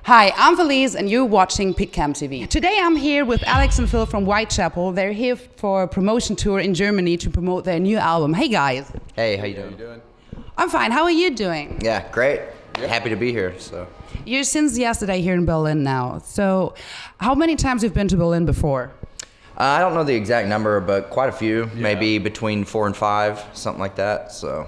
Hi, I'm Felice and you're watching PITCAM TV. Today I'm here with Alex and Phil from Whitechapel. They're here for a promotion tour in Germany to promote their new album. Hey guys. Hey, how you doing? I'm fine. How are you doing? Yeah, great. Happy to be here. So You're since yesterday here in Berlin now. So how many times have you been to Berlin before? I don't know the exact number, but quite a few. Maybe between 4 and 5, something like that. So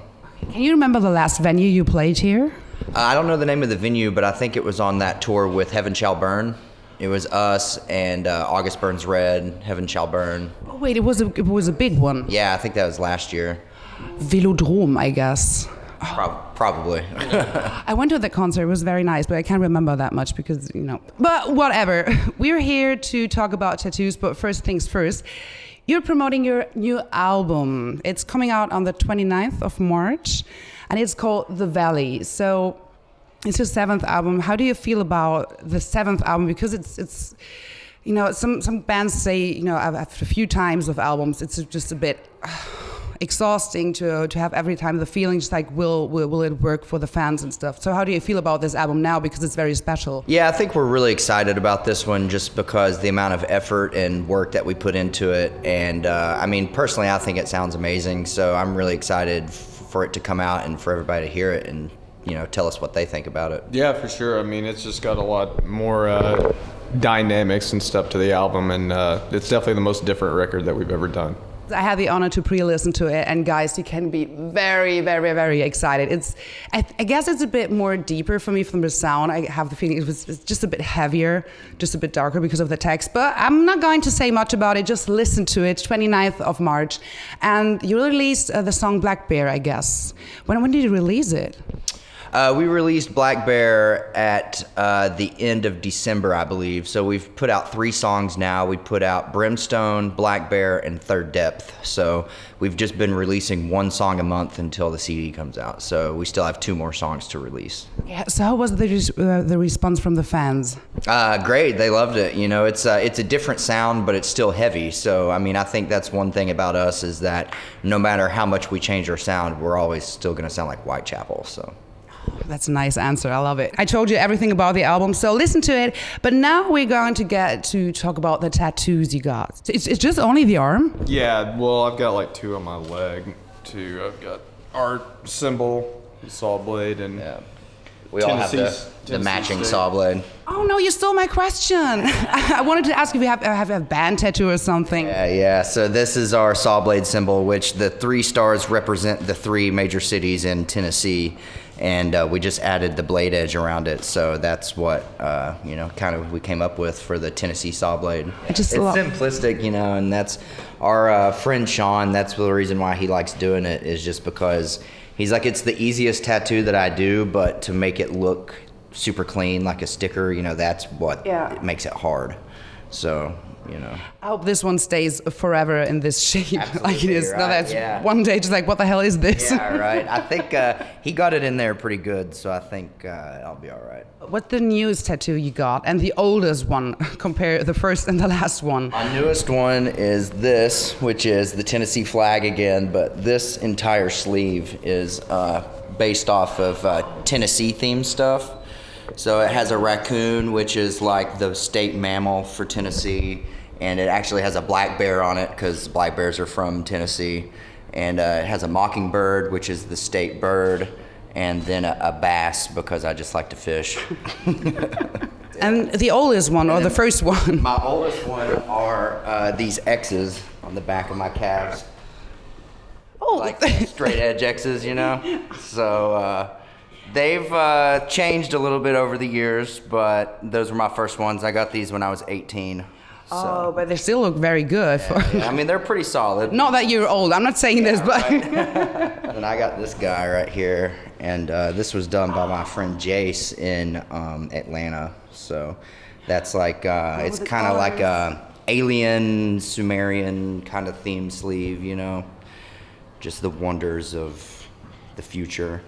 Can you remember the last venue you played here? I don't know the name of the venue, but I think it was on that tour with Heaven Shall Burn. It was us and August Burns Red, Heaven Shall Burn. Oh, wait, it was a big one. Yeah, I think that was last year. Velodrome, I guess. Probably. I went to the concert. It was very nice, but I can't remember that much because, you know. But whatever. We're here to talk about tattoos, but first things first. You're promoting your new album. It's coming out on the 29th of March, and it's called The Valley. So it's your 7th album. How do you feel about the 7th album? Because it's you know, some bands say, you know, after a few times of albums, it's just a bit exhausting to have every time the feeling just like will it work for the fans and stuff. So how do you feel about this album now, because it's very special? Yeah, I think we're really excited about this one just because the amount of effort and work that we put into it. And I mean, personally, I think it sounds amazing. So I'm really excited for it to come out and for everybody to hear it and, you know, tell us what they think about it. Yeah, for sure. I mean, it's just got a lot more dynamics and stuff to the album, and it's definitely the most different record that we've ever done. I had the honor to pre-listen to it, and guys, you can be very, very, very excited. I guess it's a bit more deeper for me from the sound. I have the feeling it's just a bit heavier, just a bit darker because of the text. But I'm not going to say much about it. Just listen to it. 29th of March, and you released the song Black Bear, I guess. When did you release it? We released Black Bear at the end of December, I believe. So we've put out 3 songs now. We put out Brimstone, Black Bear, and Third Depth. So we've just been releasing 1 song a month until the CD comes out. So we still have 2 more songs to release. Yeah. So how was the response from the fans? Great. They loved it. You know, it's a different sound, but it's still heavy. So I mean, I think that's one thing about us is that no matter how much we change our sound, we're always still going to sound like Whitechapel. So. That's a nice answer. I love it. I told you everything about the album, so listen to it. But now we're going to get to talk about the tattoos you got. It's just only the arm? Yeah, well, I've got like 2 on my leg, too. I've got art symbol, saw blade, and We all have the matching saw blade. Oh no, you stole my question. I wanted to ask if you have a band tattoo or something. Yeah. So this is our saw blade symbol, which the 3 stars represent the 3 major cities in Tennessee. And we just added the blade edge around it, so that's what you know, kind of we came up with for the Tennessee saw blade. It's simplistic, you know, and that's our friend Sean. That's the reason why he likes doing it, is just because he's like, it's the easiest tattoo that I do, but to make it look super clean, like a sticker, you know, that's what makes it hard. So. You know. I hope this one stays forever in this shape. Absolutely, like it is. right, No, that's one day just like, what the hell is this? Yeah, right. I think he got it in there pretty good, so I think I'll be all right. What's the newest tattoo you got, and the oldest one? Compare the first and the last one. My newest one is this, which is the Tennessee flag again, but this entire sleeve is based off of Tennessee themed stuff. So it has a raccoon, which is like the state mammal for Tennessee, and it actually has a black bear on it because black bears are from Tennessee, and it has a mockingbird, which is the state bird, and then a bass because I just like to fish. And the oldest one, or the first one? My oldest one are these X's on the back of my calves. Oh, Like straight edge X's, you know? So they've changed a little bit over the years, but those were my first ones. I got these when I was 18. So. Oh, but they still look very good. Yeah, I mean, they're pretty solid. Not that you're old. I'm not saying this, but... Right. And I got this guy right here, and this was done by my friend Jace in Atlanta. So that's like, it's kind of like a alien, Sumerian kind of themed sleeve, you know? Just the wonders of the future.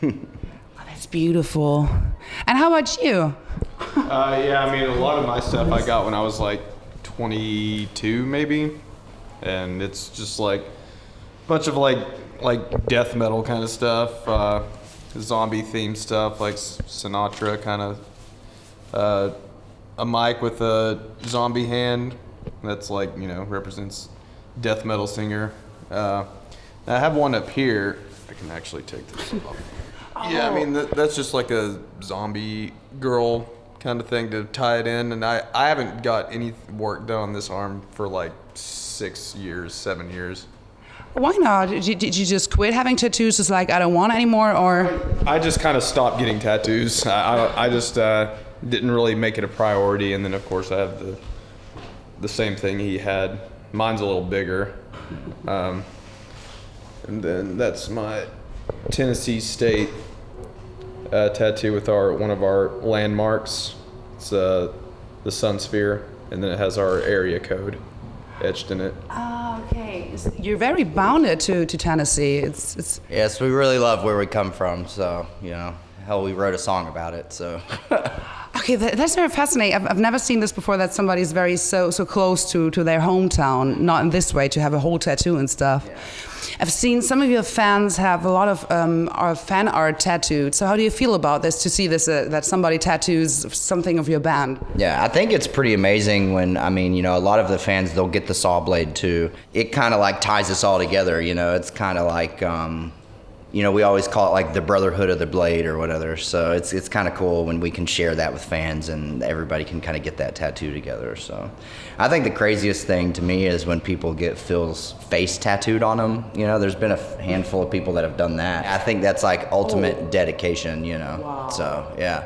That's beautiful. And how about you? Yeah, I mean, a lot of my stuff I got when I was like 22 maybe, and it's just like a bunch of like death metal kind of stuff, zombie themed stuff, like Sinatra kind of a mic with a zombie hand. That's like, represents death metal singer. I have one up here. I can actually take this off. Yeah, I mean, that's just like a zombie girl kind of thing to tie it in. And I haven't got any work done on this arm for like 6 years, 7 years. Why not? Did you just quit having tattoos? Just like, I don't want anymore, or? I just kind of stopped getting tattoos. I just didn't really make it a priority. And then, of course, I have the same thing he had. Mine's a little bigger. And then that's my Tennessee State tattoo with one of our landmarks. It's the sun sphere, and then it has our area code etched in it. Oh, okay. You're very bounded to Tennessee. It's. Yes, we really love where we come from, so, hell, we wrote a song about it, so. Okay, that's very fascinating. I've never seen this before, that somebody's very so close to their hometown, not in this way, to have a whole tattoo and stuff. Yeah. I've seen some of your fans have a lot of our fan art tattooed. So how do you feel about this, to see this, that somebody tattoos something of your band? Yeah, I think it's pretty amazing when, a lot of the fans, they'll get the saw blade too. It kind of like ties us all together, it's kind of like, we always call it like the brotherhood of the blade or whatever. So it's kind of cool when we can share that with fans and everybody can kind of get that tattoo together. So I think the craziest thing to me is when people get Phil's face tattooed on them. There's been a handful of people that have done that. I think that's like ultimate dedication, Wow. So yeah,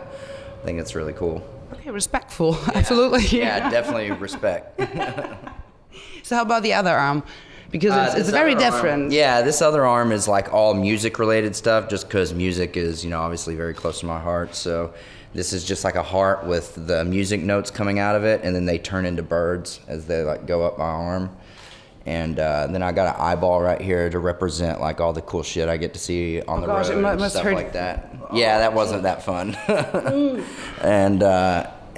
I think it's really cool. Okay, respectful, absolutely. Yeah, definitely respect. So how about the other arm? Because it's very different. Yeah, this other arm is like all music related stuff, just because music is, obviously very close to my heart. So this is just like a heart with the music notes coming out of it, and then they turn into birds as they like go up my arm. And then I got an eyeball right here to represent like all the cool shit I get to see on the road and stuff like that. Yeah, that wasn't that fun.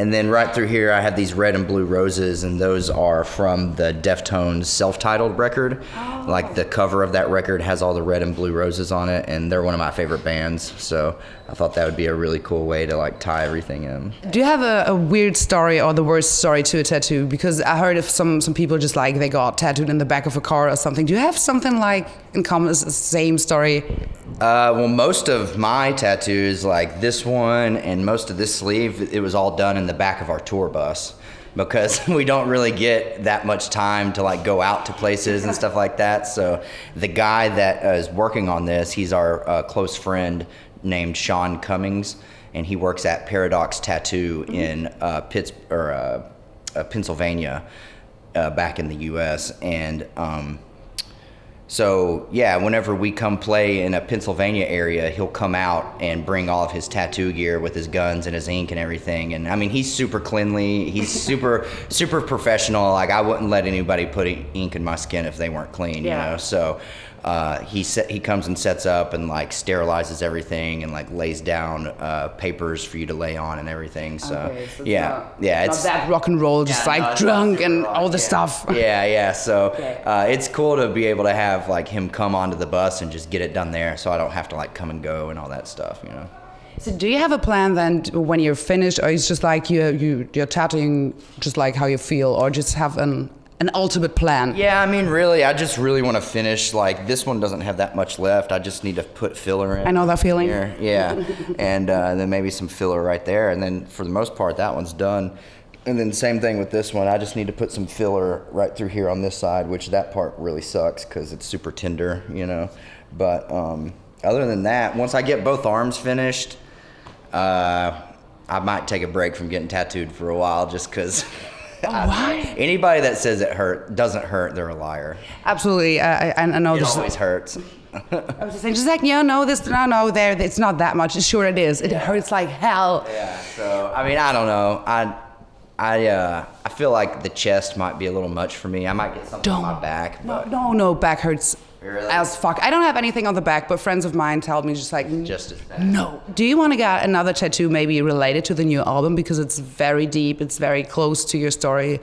And then right through here, I have these red and blue roses, and those are from the Deftones self-titled record. Oh. Like the cover of that record has all the red and blue roses on it, and they're one of my favorite bands. So I thought that would be a really cool way to like tie everything in. Do you have a weird story or the worst story to a tattoo? Because I heard of some people just like they got tattooed in the back of a car or something. Do you have something like in common, the same story? Well, most of my tattoos, like this one and most of this sleeve, it was all done in the back of our tour bus, because we don't really get that much time to like go out to places and stuff like that. So the guy that is working on this, he's our close friend named Sean Cummings, and he works at Paradox Tattoo in Pennsylvania, back in the U.S. And so yeah, whenever we come play in a Pennsylvania area, he'll come out and bring all of his tattoo gear with his guns and his ink and everything. And he's super cleanly. He's super professional. Like I wouldn't let anybody put ink in my skin if they weren't clean, So he comes and sets up and like sterilizes everything and like lays down papers for you to lay on and everything. So, okay, so it's not that rock and roll, just drunk and all the stuff. Yeah. So it's cool to be able to have like him come onto the bus and just get it done there, so I don't have to like come and go and all that stuff. So do you have a plan then when you're finished, or it's just like you're tattooing just like how you feel, or just have an ultimate plan? Yeah, really, I just really want to finish. Like, this one doesn't have that much left. I just need to put filler in. I know that feeling. Here. Yeah, and then maybe some filler right there. And then for the most part, that one's done. And then same thing with this one. I just need to put some filler right through here on this side, which that part really sucks because it's super tender, But other than that, once I get both arms finished, I might take a break from getting tattooed for a while just because... Why? Anybody that says it doesn't hurt, they're a liar. Absolutely, I know It this. always hurts. I was just saying, it's not that much. Sure, it is. It hurts like hell. Yeah. So I don't know. I feel like the chest might be a little much for me. I might get something on my back. But No, back hurts. Really? As fuck. I don't have anything on the back, but friends of mine tell me just as bad. No. Do you want to get another tattoo maybe related to the new album, because it's very deep, it's very close to your story? Yeah.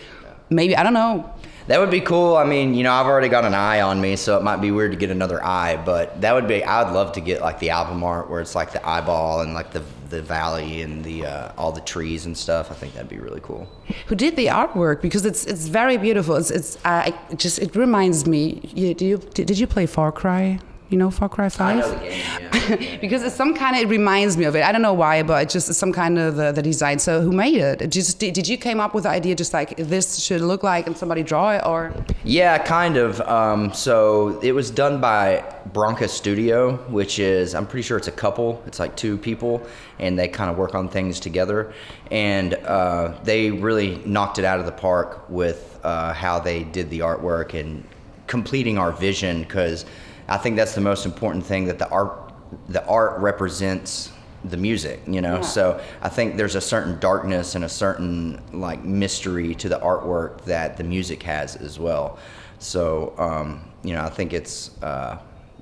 Maybe, I don't know. That would be cool. I've already got an eye on me, so it might be weird to get another eye, but I would love to get like the album art where it's like the eyeball and like the the valley and the all the trees and stuff. I think that'd be really cool. Who did the artwork? Because it's very beautiful. It reminds me. Did you play Far Cry? You know Far Cry 5? I know the game, yeah. Because it reminds me of it. I don't know why, but it's just some kind of the design. So who made it? Did you came up with the idea just like this should look like and somebody draw it, or? Yeah, kind of. So it was done by Bronca Studio, which is, I'm pretty sure it's a couple. It's like two people, and they kind of work on things together. And they really knocked it out of the park with how they did the artwork and completing our vision, because I think that's the most important thing, that the art represents the music, you know? Yeah. So I think there's a certain darkness and a certain like mystery to the artwork that the music has as well. So, you know, I think it's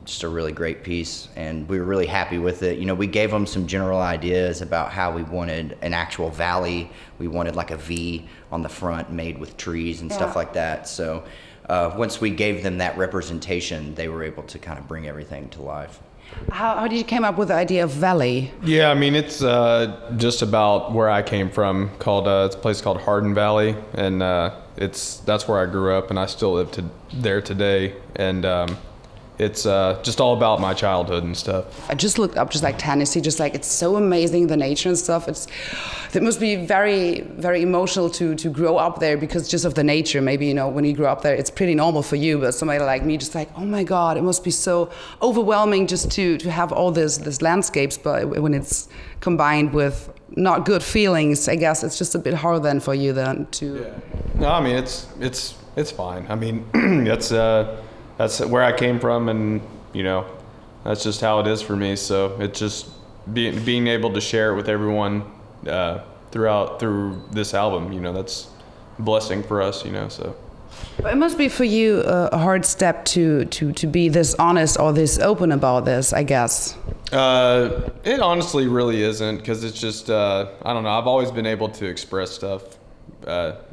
just a really great piece, and we were really happy with it. You know, we gave them some general ideas about how we wanted an actual valley. We wanted like a V on the front made with trees and stuff like that. So once we gave them that representation, they were able to kind of bring everything to life. How did you come up with the idea of valley? Yeah, I mean, it's just about where I came from. It's a place called Hardin Valley, and that's where I grew up, and I still live there today. And it's just all about my childhood and stuff. I just looked up just like Tennessee, just like it's so amazing, the nature and stuff. It must be very, very emotional to grow up there because just of the nature. Maybe, you know, when you grow up there, it's pretty normal for you, but somebody like me just like, oh my God, it must be so overwhelming just to have all this landscapes. But when it's combined with not good feelings, I guess it's just a bit harder then for you then to. Yeah. No, I mean it's fine. I mean that's where I came from, and you know, that's just how it is for me. So it's just being able to share it with everyone through this album. You know, that's a blessing for us. You know, so. But it must be for you a hard step to be this honest or this open about this, I guess. It honestly really isn't, because it's just I don't know. I've always been able to express stuff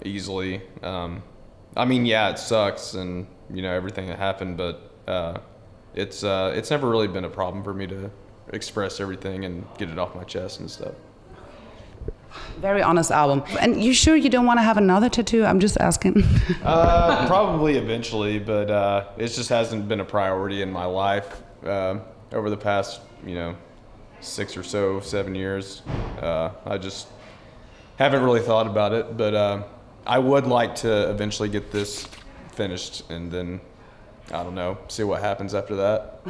easily. I mean, yeah, it sucks, and you know, everything that happened, but it's never really been a problem for me to express everything and get it off my chest and stuff. Very honest album. And you sure you don't want to have another tattoo? I'm just asking. Probably eventually, but it just hasn't been a priority in my life over the past, you know, 6 or so, 7 years. I just haven't really thought about it, but I would like to eventually get this finished, and then I don't know, see what happens after that.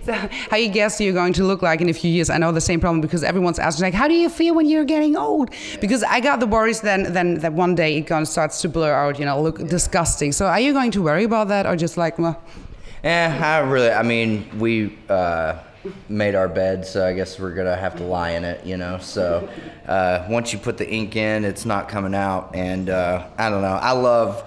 So how you guess you're going to look like in a few years? I know the same problem, because everyone's asking like, how do you feel when you're getting old? Because I got the worries then that one day it gonna starts to blur out, you know, look disgusting. So are you going to worry about that, or just like, well? I mean, we made our bed, so I guess we're gonna have to lie in it, you know. So once you put the ink in, it's not coming out, and I don't know.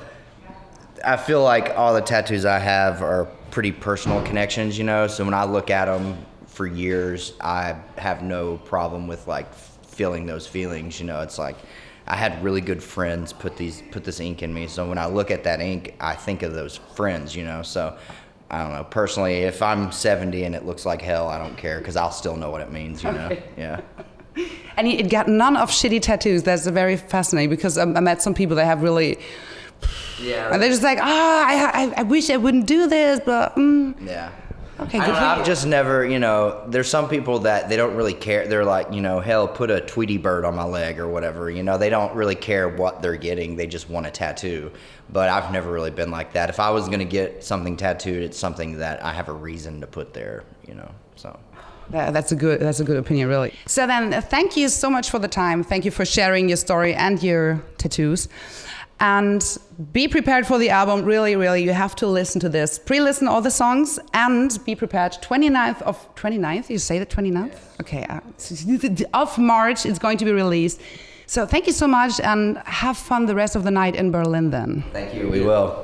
I feel like all the tattoos I have are pretty personal connections, you know. So when I look at them for years, I have no problem with like feeling those feelings, you know. It's like I had really good friends put this ink in me, so when I look at that ink, I think of those friends, you know. So I don't know, personally, if I'm 70 and it looks like hell, I don't care, because I'll still know what it means, you know. Okay. Yeah. And it got none of shitty tattoos. That's very fascinating, because I met some people that have really. Yeah. And they're just like, I wish I wouldn't do this, but. Yeah. Okay, I've just never, you know, there's some people that they don't really care. They're like, you know, hell, put a Tweety bird on my leg or whatever. You know, they don't really care what they're getting. They just want a tattoo. But I've never really been like that. If I was going to get something tattooed, it's something that I have a reason to put there, you know, so. That's a good opinion, really. So then, thank you so much for the time. Thank you for sharing your story and your tattoos. And be prepared for the album. Really, really, you have to listen to this. Pre-listen all the songs and be prepared. 29th, you say the 29th? Yes. Okay, of March, it's going to be released. So thank you so much, and have fun the rest of the night in Berlin then. Thank you, we will.